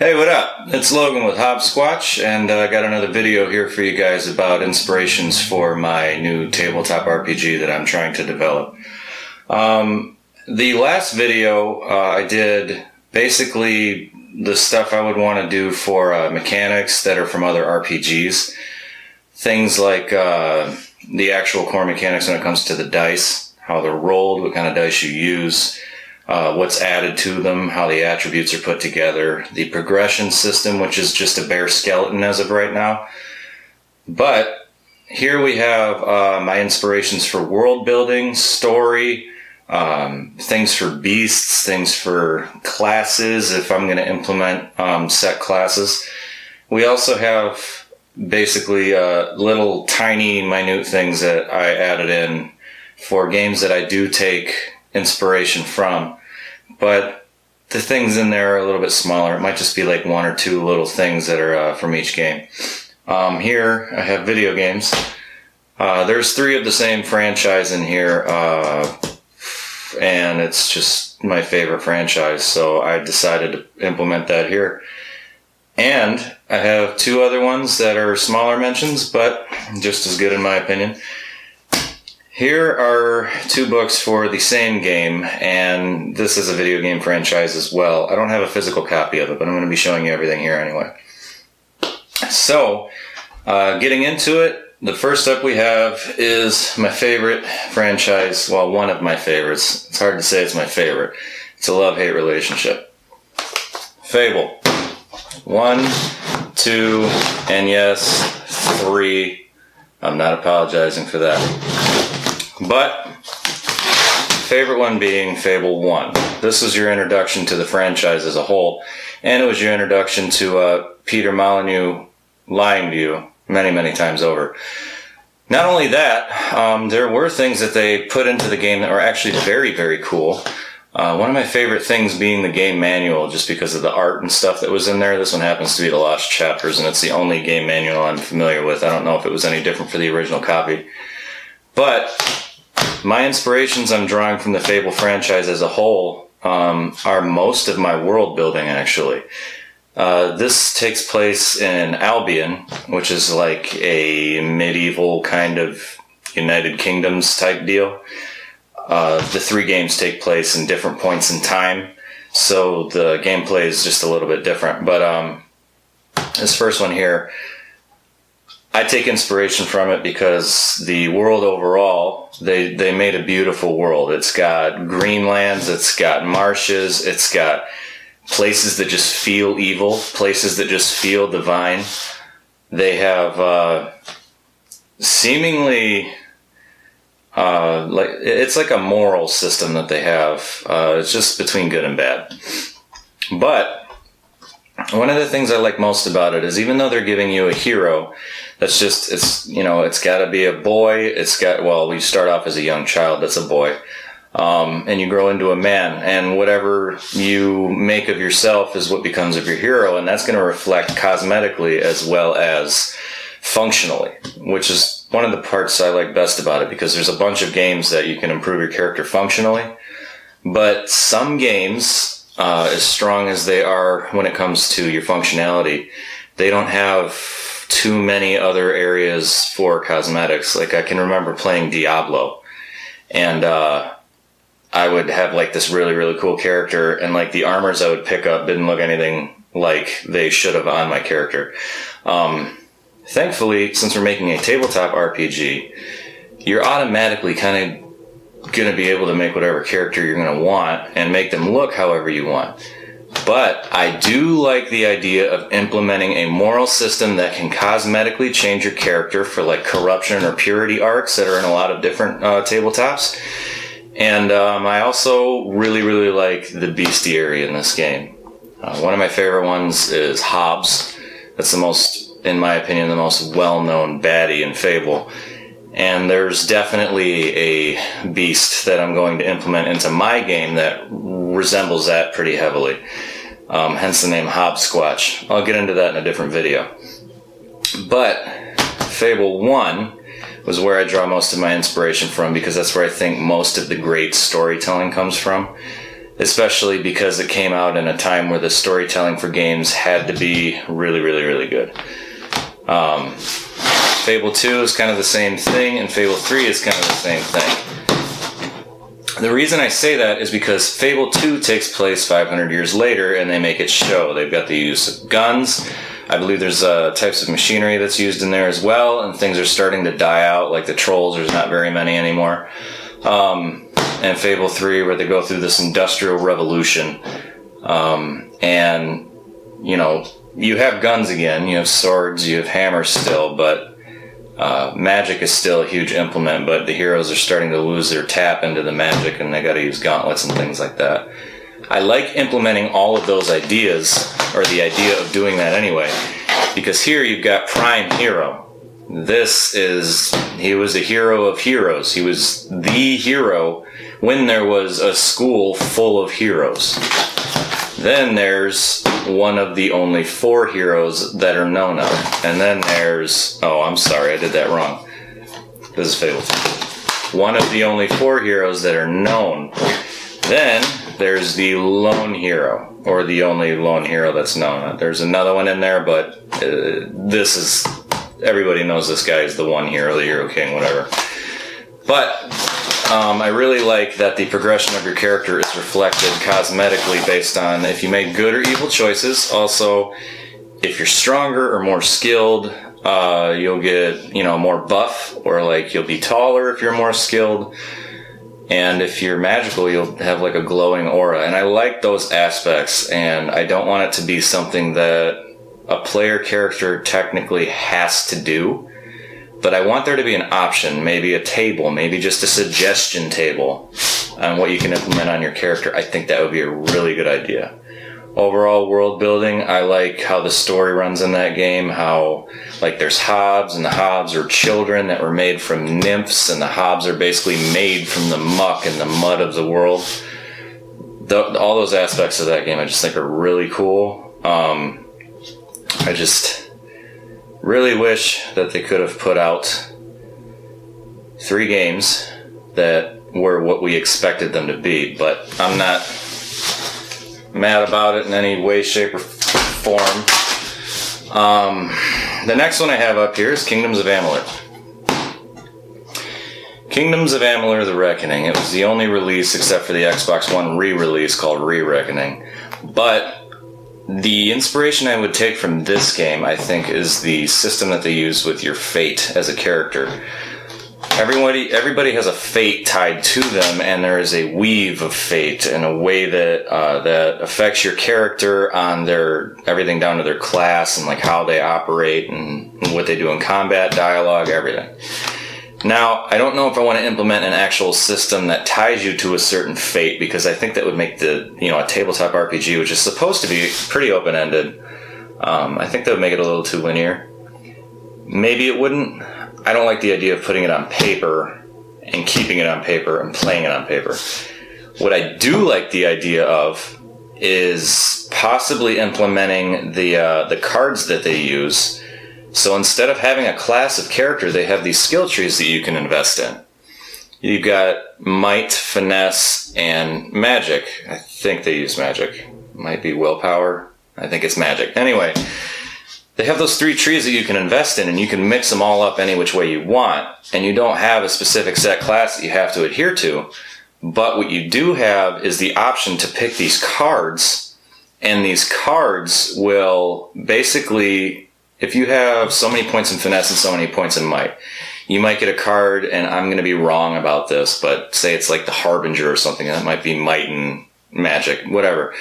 Hey, what up? It's Logan with Hobsquatch, and I got another video here for you guys about inspirations for my new tabletop RPG that I'm trying to develop. The last video I did basically the stuff I would want to do for mechanics that are from other RPGs. Things like the actual core mechanics when it comes to the dice, how they're rolled, what kind of dice you use, what's added to them, how the attributes are put together, the progression system, which is just a bare skeleton as of right now. But here we have my inspirations for world building, story, things for beasts, things for classes if I'm going to implement set classes. We also have basically little tiny minute things that I added in for games that I do take inspiration from. But the things in there are a little bit smaller. It might just be like one or two little things that are from each game. Here I have video games. There's 3 of the same franchise in here, and it's just my favorite franchise, so I decided to implement that here. And I have 2 other ones that are smaller mentions, but just as good in my opinion. Here are 2 books for the same game, and this is a video game franchise as well. I don't have a physical copy of it, but I'm going to be showing you everything here anyway. So, getting into it, the first up we have is my favorite franchise, well, one of my favorites. It's hard to say it's my favorite. It's a love-hate relationship. Fable. 1, 2, and yes, 3. I'm not apologizing for that. But, favorite one being Fable 1. This was your introduction to the franchise as a whole, and it was your introduction to Peter Molyneux lying to you many, many times over. Not only that, there were things that they put into the game that were actually very, very cool. One of my favorite things being the game manual, just because of the art and stuff that was in there. This one happens to be the Lost Chapters, and it's the only game manual I'm familiar with. I don't know if it was any different for the original copy. But my inspirations I'm drawing from the Fable franchise as a whole are most of my world building, actually. This takes place in Albion, which is like a medieval kind of United Kingdoms type deal. The 3 games take place in different points in time, so the gameplay is just a little bit different. But this first one here, I take inspiration from it because the world overall, they made a beautiful world. It's got green lands, it's got marshes, it's got places that just feel evil, places that just feel divine. They have seemingly it's like a moral system that they have. It's just between good and bad. But one of the things I like most about it is, even though they're giving you a hero, it's got to be a boy. We start off as a young child, that's a boy. And you grow into a man, and whatever you make of yourself is what becomes of your hero, and that's going to reflect cosmetically as well as functionally, which is one of the parts I like best about it, because there's a bunch of games that you can improve your character functionally, but some games, as strong as they are when it comes to your functionality, they don't have too many other areas for cosmetics. Like, I can remember playing Diablo, and I would have like this really, really cool character, and like the armors I would pick up didn't look anything like they should have on my character. Thankfully, since we're making a tabletop RPG, you're automatically kind of going to be able to make whatever character you're going to want and make them look however you want. But I do like the idea of implementing a moral system that can cosmetically change your character for like corruption or purity arcs that are in a lot of different tabletops. And I also really, really like the bestiary in this game. One of my favorite ones is Hobbs. That's the most, in my opinion, the most well-known baddie in Fable. And there's definitely a beast that I'm going to implement into my game that resembles that pretty heavily. Hence the name Hobsquatch. I'll get into that in a different video. But Fable 1 was where I draw most of my inspiration from, because that's where I think most of the great storytelling comes from. especially because it came out in a time where the storytelling for games had to be really, really, really good. Fable 2 is kind of the same thing, and Fable 3 is kind of the same thing. The reason I say that is because Fable 2 takes place 500 years later, and they make it show. They've got the use of guns. I believe there's types of machinery that's used in there as well, and things are starting to die out, like the trolls. There's not very many anymore. And Fable 3, where they go through this industrial revolution. And, you know, you have guns again, you have swords, you have hammers still, but magic is still a huge implement, but the heroes are starting to lose their tap into the magic, and they gotta use gauntlets and things like that. I like implementing all of those ideas, or the idea of doing that anyway, because here you've got Prime Hero. He was a hero of heroes. He was the hero when there was a school full of heroes. Then there's one of the only 4 heroes that are known of. And then there's... Oh, I'm sorry, I did that wrong. This is Fable 2. One of the only 4 heroes that are known. Then there's the lone hero, or the only lone hero that's known. There's another one in there, but this is... Everybody knows this guy is the one hero, the hero king, whatever. But I really like that the progression of your character is reflected cosmetically based on if you make good or evil choices. Also, if you're stronger or more skilled, you'll get, you know, more buff, or like you'll be taller if you're more skilled. And if you're magical, you'll have like a glowing aura. And I like those aspects, and I don't want it to be something that a player character technically has to do, but I want there to be an option, maybe a table, maybe just a suggestion table on what you can implement on your character. I think that would be a really good idea. Overall world building, I like how the story runs in that game, how like there's hobs, and the hobs are children that were made from nymphs, and the hobs are basically made from the muck and the mud of the world. All those aspects of that game I just think are really cool. I just really wish that they could have put out 3 games that were what we expected them to be, but I'm not mad about it in any way, shape, or form. The next one I have up here is Kingdoms of Amalur. Kingdoms of Amalur: The Reckoning. It was the only release except for the Xbox One re-release called Re-Reckoning. But the inspiration I would take from this game, I think, is the system that they use with your fate as a character. Everybody has a fate tied to them, and there is a weave of fate in a way that that affects your character on their everything down to their class and like how they operate and what they do in combat, dialogue, everything. Now, I don't know if I want to implement an actual system that ties you to a certain fate, because I think that would make a tabletop RPG, which is supposed to be pretty open-ended. I think that would make it a little too linear. Maybe it wouldn't. I don't like the idea of putting it on paper and keeping it on paper and playing it on paper. What I do like the idea of is possibly implementing the cards that they use. So instead of having a class of character, they have these skill trees that you can invest in. You've got might, finesse, and magic. I think they use magic. Might be willpower. I think it's magic. Anyway, they have those 3 trees that you can invest in, and you can mix them all up any which way you want. And you don't have a specific set class that you have to adhere to. But what you do have is the option to pick these cards, and these cards will basically... If you have so many points in finesse and so many points in might, you might get a card, and I'm going to be wrong about this, but say it's like the Harbinger or something, and that might be might and magic, whatever.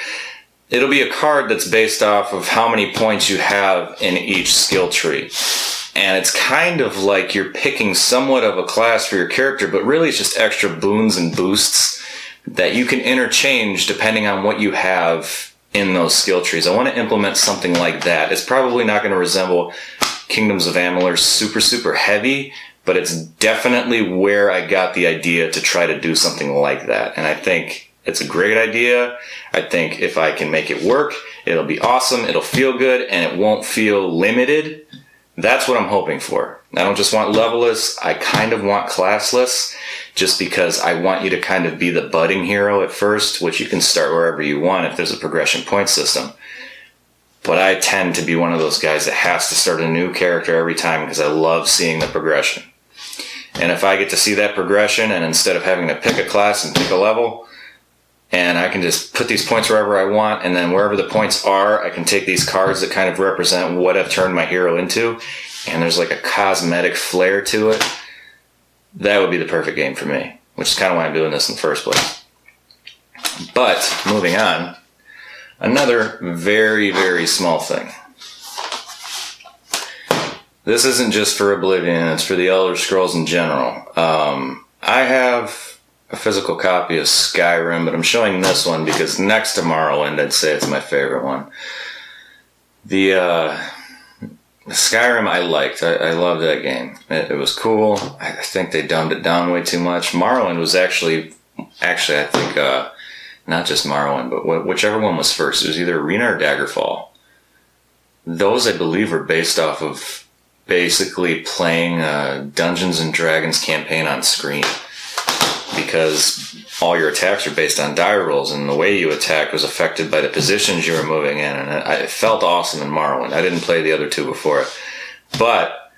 It'll be a card that's based off of how many points you have in each skill tree. And it's kind of like you're picking somewhat of a class for your character, but really it's just extra boons and boosts that you can interchange depending on what you have in those skill trees. I want to implement something like that. It's probably not going to resemble Kingdoms of Amalur super, super heavy, but it's definitely where I got the idea to try to do something like that. And I think it's a great idea. I think if I can make it work, it'll be awesome, it'll feel good, and it won't feel limited. That's what I'm hoping for. I don't just want levelless, I kind of want classless, just because I want you to kind of be the budding hero at first, which you can start wherever you want if there's a progression point system. But I tend to be one of those guys that has to start a new character every time because I love seeing the progression. And if I get to see that progression, and instead of having to pick a class and pick a level, and I can just put these points wherever I want, and then wherever the points are, I can take these cards that kind of represent what I've turned my hero into, and there's like a cosmetic flair to it, that would be the perfect game for me, which is kind of why I'm doing this in the first place. But, moving on, another very, very small thing. This isn't just for Oblivion, it's for the Elderscrolls in general. I have a physical copy of Skyrim, but I'm showing this one because next to Morrowind, I'd say it's my favorite one. The Skyrim I liked. I loved that game. It was cool. I think they dumbed it down way too much. Morrowind was actually I think, not just Morrowind, but whichever one was first. It was either Arena or Daggerfall. Those, I believe, were based off of basically playing Dungeons & Dragons campaign on screen. Because all your attacks are based on die rolls, and the way you attack was affected by the positions you were moving in, and it felt awesome in Morrowind. I didn't play the other two before it. But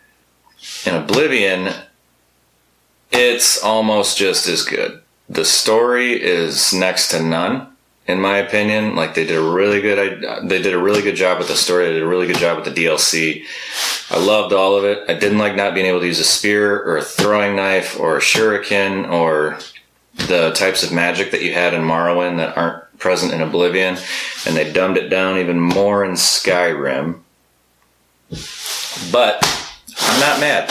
in Oblivion, it's almost just as good. The story is next to none, in my opinion. Like, they did a really good job with the story. They did a really good job with the DLC. I loved all of it. I didn't like not being able to use a spear or a throwing knife or a shuriken or the types of magic that you had in Morrowind that aren't present in Oblivion, and they dumbed it down even more in Skyrim. But I'm not mad.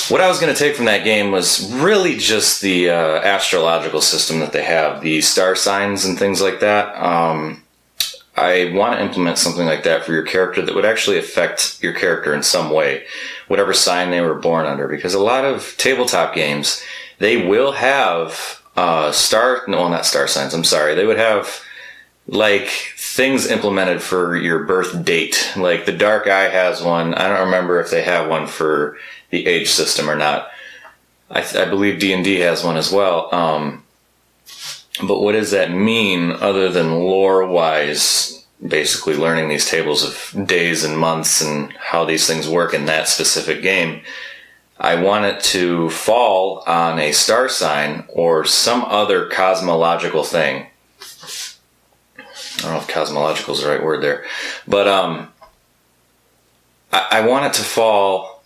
What I was going to take from that game was really just the astrological system that they have, the star signs and things like that. I want to implement something like that for your character that would actually affect your character in some way, whatever sign they were born under. Because a lot of tabletop games, they will have not star signs, I'm sorry. They would have, like, things implemented for your birth date. Like, the Dark Eye has one. I don't remember if they have one for the age system or not. I believe D&D has one as well. But what does that mean other than lore-wise, basically learning these tables of days and months and how these things work in that specific game? I want it to fall on a star sign or some other cosmological thing. I don't know if cosmological is the right word there. But I want it to fall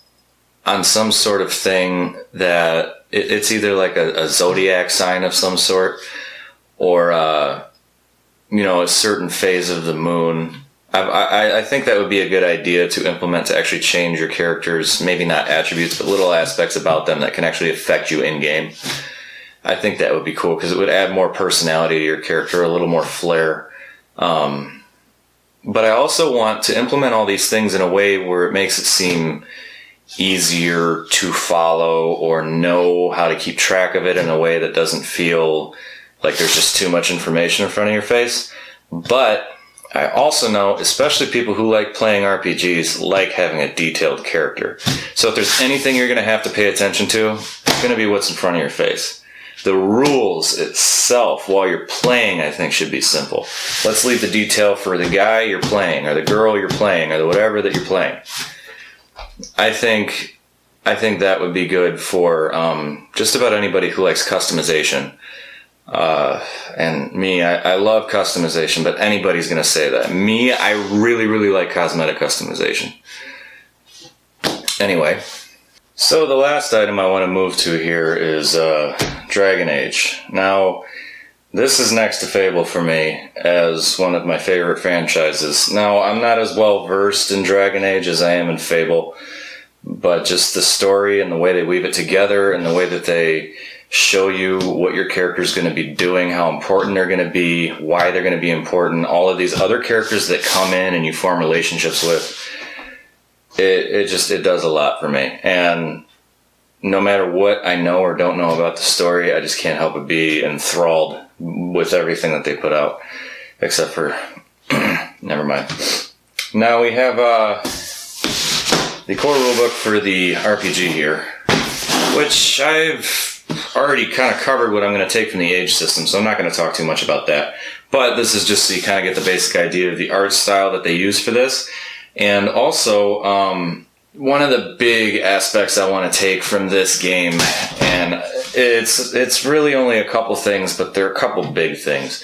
on some sort of thing that it's either like a zodiac sign of some sort, or a certain phase of the moon. I think that would be a good idea to implement to actually change your characters, maybe not attributes, but little aspects about them that can actually affect you in-game. I think that would be cool because it would add more personality to your character, a little more flair. But I also want to implement all these things in a way where it makes it seem easier to follow or know how to keep track of it in a way that doesn't feel like there's just too much information in front of your face. But I also know, especially people who like playing RPGs, like having a detailed character. So if there's anything you're going to have to pay attention to, it's going to be what's in front of your face. The rules itself, while you're playing, I think should be simple. Let's leave the detail for the guy you're playing, or the girl you're playing, or the whatever that you're playing. I think that would be good for just about anybody who likes customization. And me, I love customization, but anybody's going to say that. Me, I really, really like cosmetic customization. Anyway, so the last item I want to move to here is Dragon Age. Now, this is next to Fable for me as one of my favorite franchises. Now, I'm not as well versed in Dragon Age as I am in Fable, but just the story and the way they weave it together and the way that they show you what your character is going to be doing, how important they're going to be, why they're going to be important, all of these other characters that come in and you form relationships with, it does a lot for me. And no matter what I know or don't know about the story, I just can't help but be enthralled with everything that they put out, except for never mind. Now we have the core rulebook for the RPG here, which I've already kind of covered what I'm going to take from the age system, so I'm not going to talk too much about that. But this is just so you kind of get the basic idea of the art style that they use for this. And also, one of the big aspects I want to take from this game, and it's really only a couple things, but there are a couple big things.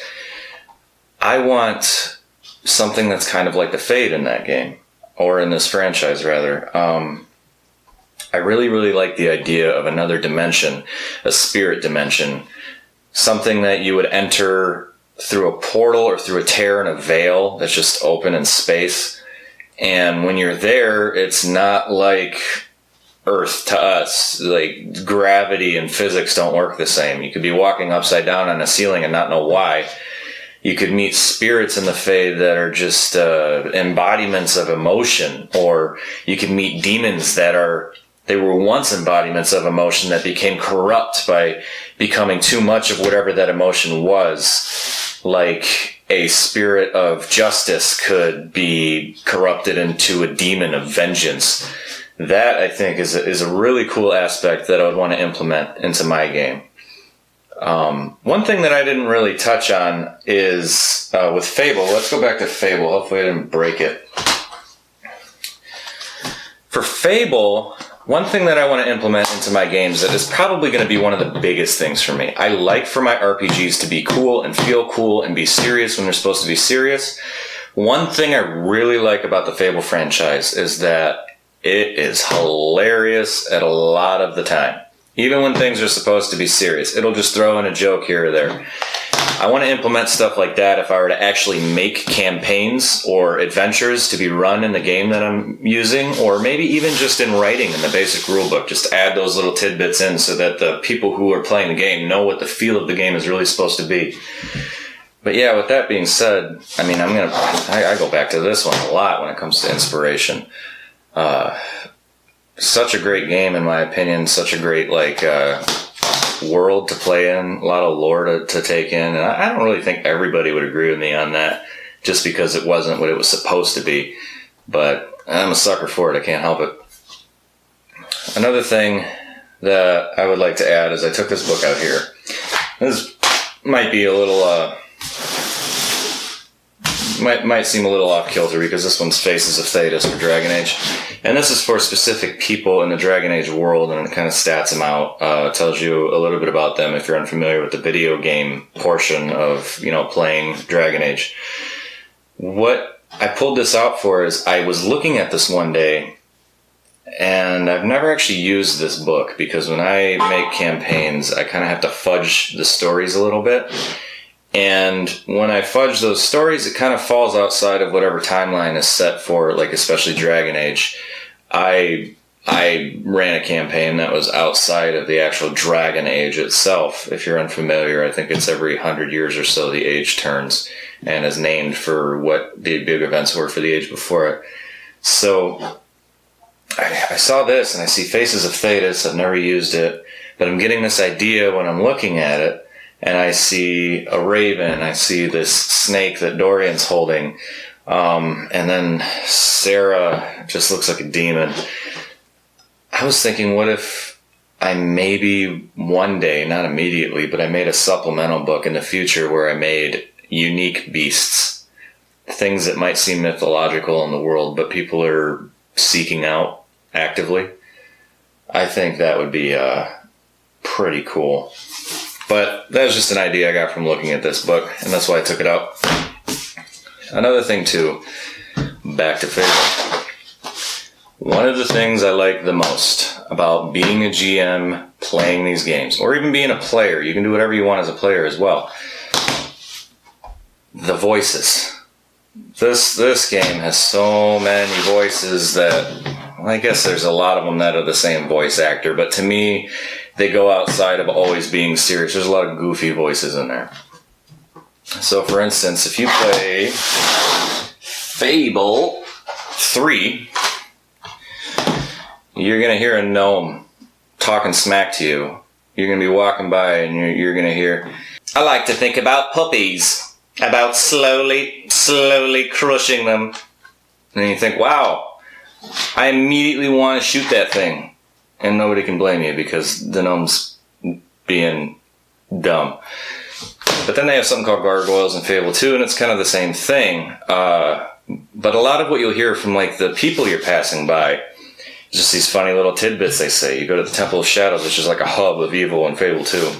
I want something that's kind of like the Fate in that game, or in this franchise, rather. I really, really like the idea of another dimension, a spirit dimension, something that you would enter through a portal or through a tear in a veil that's just open in space. And when you're there, it's not like Earth to us. Like, gravity and physics don't work the same. You could be walking upside down on a ceiling and not know why. You could meet spirits in the Fade that are just embodiments of emotion, or you could meet demons that they were once embodiments of emotion that became corrupt by becoming too much of whatever that emotion was. Like a spirit of justice could be corrupted into a demon of vengeance. That, I think, is a really cool aspect that I would want to implement into my game. One thing that I didn't really touch on is with Fable. Let's go back to Fable. Hopefully I didn't break it. For Fable, one thing that I want to implement into my games that is probably going to be one of the biggest things for me. I like for my RPGs to be cool and feel cool and be serious when they're supposed to be serious. One thing I really like about the Fable franchise is that it is hilarious at a lot of the time. Even when things are supposed to be serious, it'll just throw in a joke here or there. I want to implement stuff like that if I were to actually make campaigns or adventures to be run in the game that I'm using, or maybe even just in writing in the basic rulebook. Just add those little tidbits in so that the people who are playing the game know what the feel of the game is really supposed to be. But yeah, with that being said, I mean, I go back to this one a lot when it comes to inspiration. Such a great game, in my opinion. Such a great, world to play in. A lot of lore to take in. And I don't really think everybody would agree with me on that, just because it wasn't what it was supposed to be. But I'm a sucker for it. I can't help it. Another thing that I would like to add is I took this book out here. This might be a little... Might seem a little off kilter because this one's Faces of Thedas for Dragon Age, and this is for specific people in the Dragon Age world, and it kind of stats them out. Tells you a little bit about them if you're unfamiliar with the video game portion of playing Dragon Age. What I pulled this out for is I was looking at this one day, and I've never actually used this book because when I make campaigns, I kind of have to fudge the stories a little bit. And when I fudge those stories, it kind of falls outside of whatever timeline is set for, like especially Dragon Age. I ran a campaign that was outside of the actual Dragon Age itself. If you're unfamiliar, I think it's every 100 years or so the age turns and is named for what the big events were for the age before it. So I saw this and I see Faces of Thedas. I've never used it, but I'm getting this idea when I'm looking at it. And I see a raven, I see this snake that Dorian's holding, and then Sarah just looks like a demon. I was thinking, what if I maybe one day, not immediately, but I made a supplemental book in the future where I made unique beasts, things that might seem mythological in the world, but people are seeking out actively. I think that would be pretty cool. But that was just an idea I got from looking at this book, and that's why I took it out. Another thing, too, back to Fable. One of the things I like the most about being a GM, playing these games, or even being a player, you can do whatever you want as a player as well, the voices. This game has so many voices that, well, I guess there's a lot of them that are the same voice actor, but to me, they go outside of always being serious. There's a lot of goofy voices in there. So, for instance, if you play Fable 3, you're going to hear a gnome talking smack to you. You're going to be walking by and you're going to hear, "I like to think about puppies, about slowly crushing them." And you think, wow, I immediately want to shoot that thing. And nobody can blame you because the gnome's being dumb. But then they have something called gargoyles in Fable 2, and it's kind of the same thing. But a lot of what you'll hear from like the people you're passing by is just these funny little tidbits they say. You go to the Temple of Shadows, which is like a hub of evil in Fable 2.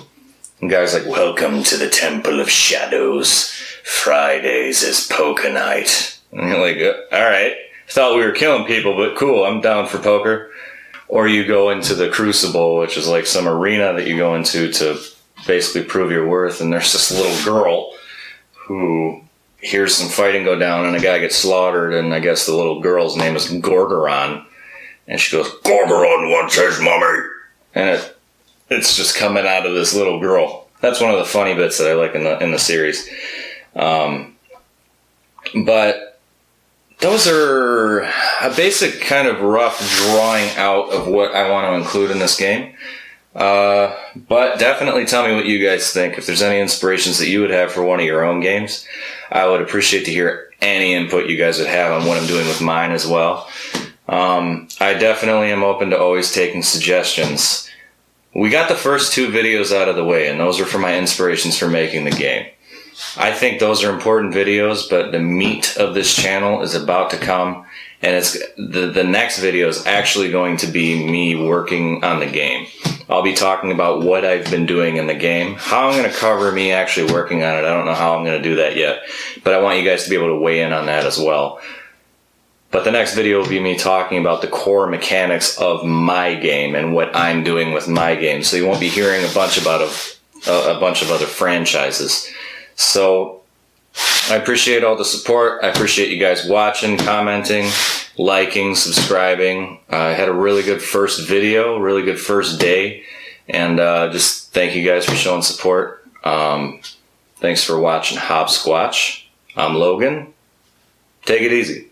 And guys like, welcome to the Temple of Shadows. Fridays is poker night. And you're like, alright. Thought we were killing people, but cool, I'm down for poker. Or you go into the Crucible, which is like some arena that you go into to basically prove your worth, and there's this little girl who hears some fighting go down and a guy gets slaughtered, and I guess the little girl's name is Gorgoron, and she goes, Gorgoron wants his mommy, and it's just coming out of this little girl. That's one of the funny bits that I like in the series. But those are a basic kind of rough drawing out of what I want to include in this game. But definitely tell me what you guys think. If there's any inspirations that you would have for one of your own games, I would appreciate to hear any input you guys would have on what I'm doing with mine as well. I definitely am open to always taking suggestions. We got the first 2 videos out of the way, and those were for my inspirations for making the game. I think those are important videos, but the meat of this channel is about to come, and it's the next video is actually going to be me working on the game. I'll be talking about what I've been doing in the game, how I'm going to cover me actually working on it. I don't know how I'm going to do that yet, but I want you guys to be able to weigh in on that as well. But the next video will be me talking about the core mechanics of my game and what I'm doing with my game. So you won't be hearing a bunch of other franchises. So I appreciate all the support. I appreciate you guys watching, commenting, liking, subscribing. I had a really good first video, really good first day, and just thank you guys for showing support. Thanks for watching Hobsquatch. I'm Logan. Take it easy.